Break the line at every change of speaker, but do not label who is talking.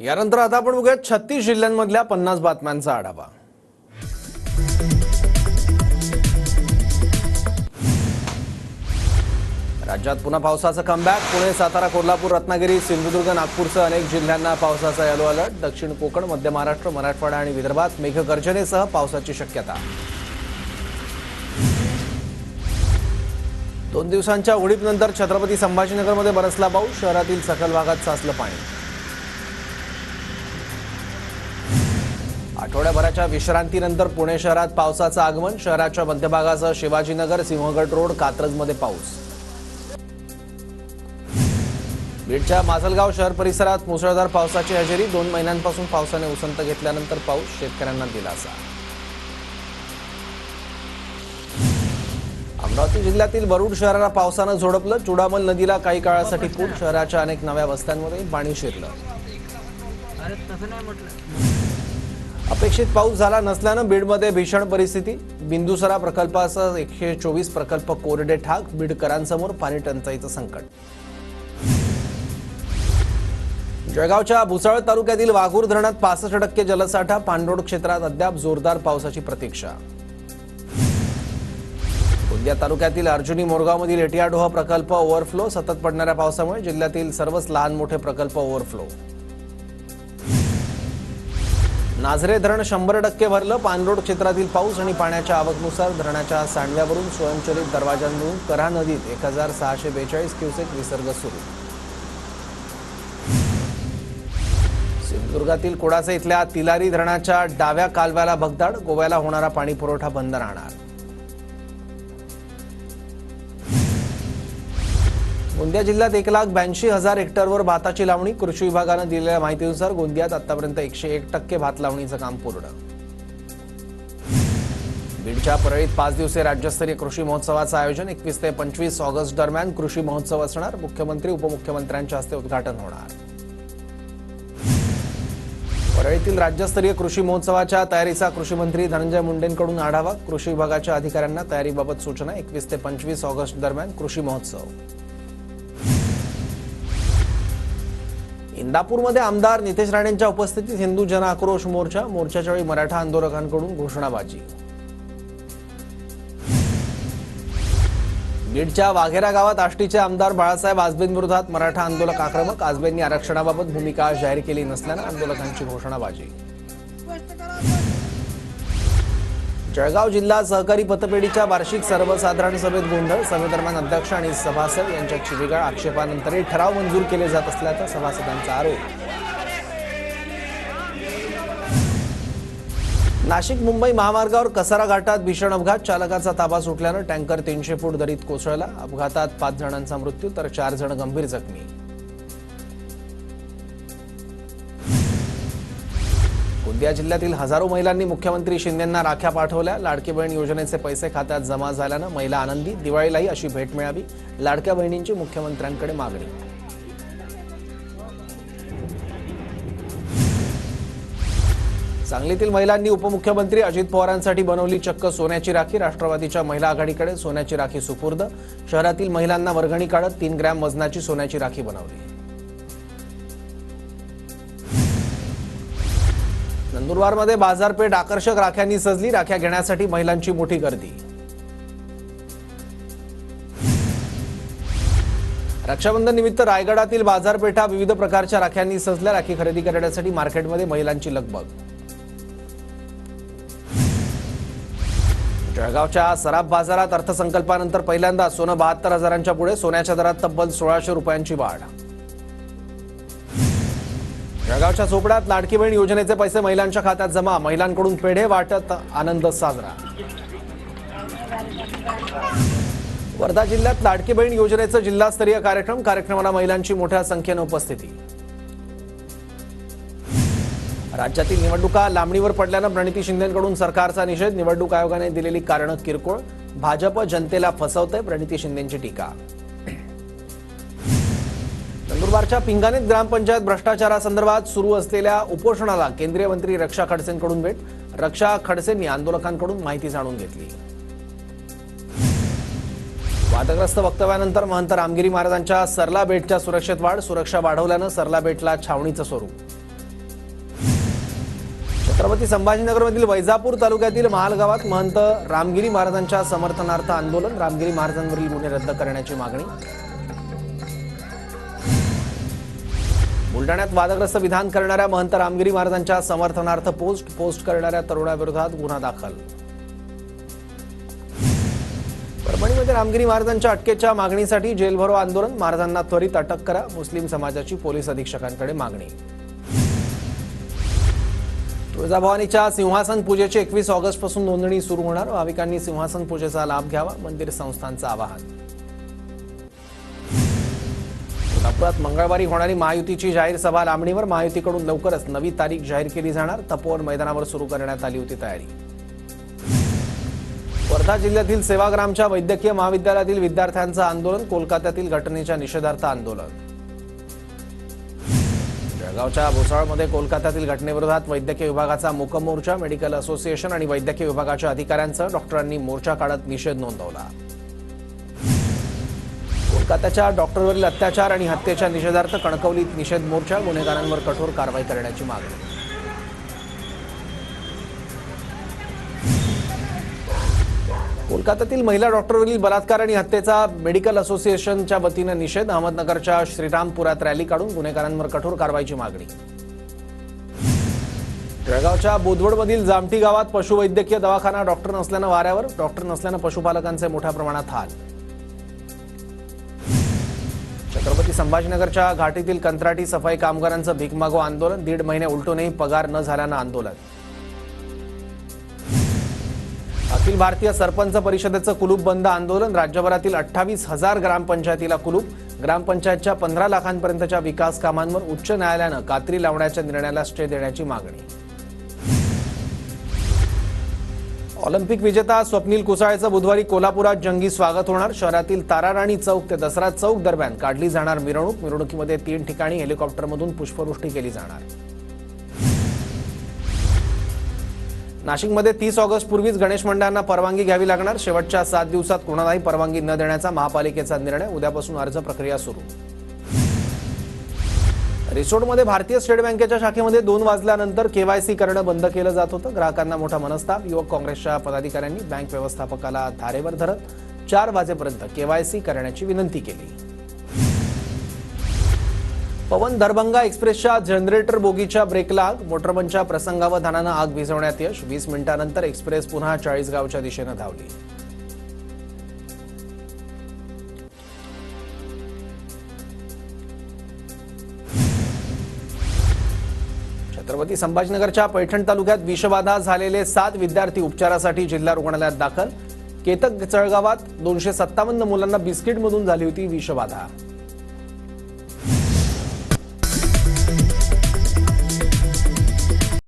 यानंतर आता आपण बघूया 36 जिल्ह्यांमधल्या 50 बातम्यांचा आढावा। राज्यात पुन्हा पावसाचा कमबॅक। पुणे, सातारा, कोल्हापूर, रत्नागिरी, सिंधुदुर्ग, नागपूरसह अनेक जिल्ह्यांना पावसाचा येलो अलर्ट। दक्षिण कोकण, मध्य महाराष्ट्र, मराठवाडा आणि विदर्भात मेघगर्जनेसह पावसाची शक्यता। 2 दिवसांच्या उडीपनंतर छत्रपती संभाजीनगरमध्ये बरसला पाऊस। शहरातील सखल भागात साचलं पाणी। आठवड्याभराच्या विश्रांतीनंतर पुणे शहरात पावसाचं आगमन। शहराच्या मध्यभागासह शिवाजीनगर, सिंहगड रोड, कात्रजमध्ये पाऊस। बीडच्या माजलगाव शहर परिसरात मुसळधार पावसाची हजेरी। 2 महिन्यांपासून पावसाने उसंत घेतल्यानंतर पाऊस, शेतकऱ्यांना दिलासा। अमरावती जिल्ह्यातील वरुड शहराला पावसानं झोडपलं। चुडामल नदीला काही काळासाठी पूर। शहराच्या अनेक नव्या वस्त्यांमध्ये पाणी शिरलं। अपेक्षित पाऊस झाला नसल्यानं बीडमध्ये भीषण परिस्थिती। बिंदुसरा प्रकल्पासह 124 प्रकल्प कोरडे ठाक। बीडकरांसमोर पाणी टंचाईचं संकट। जळगावच्या भुसावळ तालुक्यातील वाघूर धरणात 65% जलसाठा। पाणलोट क्षेत्रात अद्याप जोरदार पावसाची प्रतीक्षा। गोंदिया तालुक्यातील अर्जुनी मोरगावमधील एटियाडोह प्रकल्प ओव्हरफ्लो। सतत पडणाऱ्या पावसामुळे जिल्ह्यातील सर्वच लहान मोठे प्रकल्प ओव्हरफ्लो। नाझरे धरण 100% भरलं। पाणलोट क्षेत्रातील पाऊस आणि पाण्याच्या आवकनुसार धरणाच्या सांडव्यावरून स्वयंचलित दरवाजांमधून कऱ्हा नदीत 1642 क्युसेक विसर्ग सुरू। सिंधुदुर्गातील कोडासे इथल्या तिलारी धरणाच्या डाव्या कालव्याला भगदाड। गोव्याला होणारा पाणी पुरवठा बंद राहणार। गोंदिया जिल्ह्यात 1,82,000 हेक्टरवर भाताची लावणी। कृषी विभागानं दिलेल्या माहितीनुसार गोंदियात आतापर्यंत 101% भात लावणीचं काम पूर्ण। बीडच्या परळीत 5 दिवसीय राज्यस्तरीय कृषी महोत्सवाचं आयोजन। 21 ते 25 ऑगस्ट दरम्यान कृषी महोत्सव असणार। मुख्यमंत्री, उपमुख्यमंत्र्यांच्या हस्ते उद्घाटन होणार। परळीतील राज्यस्तरीय कृषी महोत्सवाच्या तयारीचा कृषी मंत्री धनंजय मुंडेंकडून आढावा। कृषी विभागाच्या अधिकाऱ्यांना तयारीबाबत सूचना। 21 ते 25 ऑगस्ट दरम्यान कृषी महोत्सव। इंदापूरमध्ये आमदार नितेश राणेंच्या उपस्थितीत हिंदू जन आक्रोश मोर्चा। मोर्चाच्या वेळी मराठा आंदोलकांकडून घोषणाबाजी। बीडच्या वाघेरा गावात आष्टीचे आमदार बाळासाहेब आजबेंविरोधात मराठा आंदोलक आक्रमक। आजबेंनी आरक्षणाबाबत भूमिका जाहीर केली नसल्यानं आंदोलकांची घोषणाबाजी। जळगाव जिल्हा सहकारी पतपेढीच्या वार्षिक सर्वसाधारण सभेत गोंधळ। सभेदरम्यान अध्यक्ष आणि सभासद यांच्यात शिवीगाळ। आक्षेपानंतरही ठराव मंजूर केले जात असल्याचा सभासदांचा आरोप। नाशिक मुंबई महामार्गावर कसारा घाटात भीषण अपघात। चालकाचा ताबा सुटल्यानं टँकर 300 फूट दरीत कोसळला। अपघातात 5 जणांचा मृत्यू तर 4 जण गंभीर जखमी। गोंदिया जिल्ह्यातील हजारो महिलांनी मुख्यमंत्री शिंदेंना राख्या पाठवल्या। लाडकी बहीण योजनेचे पैसे खात्यात जमा झाल्यानं महिला आनंदी। दिवाळीलाही अशी भेट मिळावी, लाडक्या बहिणींची मुख्यमंत्र्यांकडे मागणी। सांगलीतील महिलांनी उपमुख्यमंत्री अजित पवारांसाठी बनवली चक्क सोन्याची राखी। राष्ट्रवादीच्या महिला आघाडीकडे सोन्याची राखी सुपूर्द। शहरातील महिलांना वर्गणी काढत 3 ग्रॅम वजनाची सोन्याची राखी बनवली। नंदुरबारमध्ये बाजारपेठ आकर्षक राख्यांनी सजली। राख्या घेण्यासाठी महिलांची मोठी गर्दी। रक्षाबंधन निमित्त रायगडातील बाजारपेठा विविध प्रकारच्या राख्यांनी सजल्या। राखी खरेदी करण्यासाठी मार्केटमध्ये महिलांची लगबग। जळगावच्या सराफ बाजारात अर्थसंकल्पानंतर पहिल्यांदा सोनं 72,000च्या पुढे। सोन्याच्या दरात तब्बल 1,600 रुपयांची वाढ। जळगावच्या चोपड्यात लाडकी बहीण योजनेचे पैसे महिलांच्या खात्यात जमा। महिलांकडून पेढे वाटत आनंद साजरा। वर्धा जिल्ह्यात लाडकी बहीण योजनेचा जिल्हास्तरीय कार्यक्रम। कार्यक्रमाला महिलांची मोठ्या संख्येने उपस्थिती। राज्यातील निवडणुका लांबणीवर पडल्यानं प्रणिती शिंदेंकडून सरकारचा निषेध। निवडणूक आयोगाने दिलेली कारणं किरकोळ। भाजप जनतेला फसवते, प्रणिती शिंदेंची टीका। नंदुरबारच्या पिंगानेत ग्रामपंचायत भ्रष्टाचारासंदर्भात सुरू असलेल्या उपोषणाला केंद्रीय मंत्री रक्षा खडसेंकडून भेट। रक्षा खडसेंनी आंदोलकांकडून माहिती जाणून घेतली। वादग्रस्त वक्तव्यानंतर महंत रामगिरी महाराजांच्या सरला बेटच्या सुरक्षेत वाढ। सुरक्षा वाढवल्यानं सरला बेटला छावणीचं स्वरूप। छत्रपती संभाजीनगरमधील वैजापूर तालुक्यातील महाल गावात महंत रामगिरी महाराजांच्या समर्थनार्थ आंदोलन. रामगिरी महाराजांवरील गुन्हे रद्द करण्याची मागणी. बुलढाण्यात वादग्रस्त विधान करणाऱ्या महंत रामगिरी महाराजांच्या समर्थनार्थ पोस्ट करणाऱ्या तरुणाविरोधात गुन्हा दाखल. परभणीमध्ये रामगिरी महाराजांच्या अटकेच्या मागणीसाठी जेलभरो आंदोलन. महाराजांना त्वरित अटक करा, मुस्लिम समाजाची पोलीस अधीक्षकांकडे मागणी. तुळजाभवानीच्या सिंहासन पूजेची 21 ऑगस्टपासून नोंदणी सुरू होणार. भाविकांनी सिंहासन पूजेचा लाभ घ्यावा, मंदिर संस्थांचं आवाहन. कोल्हापुरात मंगळवारी होणारी महायुतीची जाहीर सभा लांबणीवर. महायुतीकडून लवकरच नवी तारीख जाहीर केली जाणार. तपोवन मैदानावर सुरू करण्यात आली होती तयारी. वर्धा जिल्ह्यातील सेवाग्रामच्या वैद्यकीय महाविद्यालयातील विद्यार्थ्यांचं आंदोलन. कोलकात्यातील घटनेच्या निषेधार्थ आंदोलन. जळगावच्या भुसावळमध्ये कोलकात्यातील घटनेविरोधात वैद्यकीय विभागाचा मूक मोर्चा. मेडिकल असोसिएशन आणि वैद्यकीय विभागाच्या अधिकाऱ्यांसह डॉक्टरांनी मोर्चा काढत निषेध नोंदवला. कोलकात्याच्या डॉक्टरवरील अत्याचार आणि हत्येच्या निषेधार्थ कणकवलीत निषेध मोर्चा. गुन्हेगारांवर कठोर कारवाई करण्याची मागणी. कोलकात्यातील महिला डॉक्टरवरील बलात्कार आणि हत्येचा मेडिकल असोसिएशनच्या वतीनं निषेध. अहमदनगरच्या श्रीरामपुरात रॅली काढून गुन्हेगारांवर कठोर कारवाईची मागणी. जळगावच्या बोदवडमधील जामठी गावात पशुवैद्यकीय दवाखाना डॉक्टर नसल्यानं वाऱ्यावर. डॉक्टर नसल्यानं पशुपालकांचे मोठ्या प्रमाणात हाल. छत्रपती संभाजीनगरच्या घाटीतील कंत्राटी सफाई कामगारांचं भीक मागो आंदोलन. 1.5 महिने उलटूनही पगार न झाल्यानं आंदोलन. अखिल भारतीय सरपंच परिषदेचं कुलूप बंद आंदोलन. राज्यभरातील 28,000 ग्रामपंचायतीला कुलूप. ग्रामपंचायतच्या 15 लाखांपर्यंतच्या विकास कामांवर उच्च न्यायालयानं कात्री लावण्याच्या निर्णयाला स्टे देण्याची मागणी. ऑलिम्पिक विजेता स्वप्नील कुसाळेचं बुधवारी कोल्हापुरात जंगी स्वागत होणार. शहरातील ताराराणी चौक ते दसरा चौक दरम्यान काढली जाणार मिरवणूक. मिरवणुकीमध्ये 3 ठिकाणी हेलिकॉप्टरमधून पुष्पवृष्टी केली जाणार. नाशिकमध्ये 30 ऑगस्ट पूर्वीच गणेश मंडळांना परवानगी घ्यावी लागणार. शेवटच्या 7 दिवसात कोणालाही परवानगी न देण्याचा महापालिकेचा निर्णय. उद्यापासून अर्ज प्रक्रिया सुरू. रिसोडमध्ये भारतीय स्टेट बँकेच्या शाखेमध्ये 2 वाजल्यानंतर केवायसी करणं बंद केलं जात होतं. ग्राहकांना मोठा मनस्ताप. युवक काँग्रेसच्या पदाधिकाऱ्यांनी बँक व्यवस्थापकाला धारेवर धरत 4 वाजेपर्यंत केवायसी करण्याची विनंती केली. पवन दरभंगा एक्सप्रेसच्या जनरेटर बोगीच्या ब्रेकला आग. मोटरबनच्या प्रसंगावधानानं आग विझवण्यात यश. 20 मिनिटांनंतर एक्सप्रेस पुन्हा चाळीसगावच्या दिशेनं धावली. छत्रपती संभाजीनगरच्या पैठण तालुक्यात विषबाधा झालेले 7 विद्यार्थी उपचारासाठी जिल्हा रुग्णालयात दाखल. केतक चळगावात 257 मुलांना बिस्किटमधून झाली होती विषबाधा.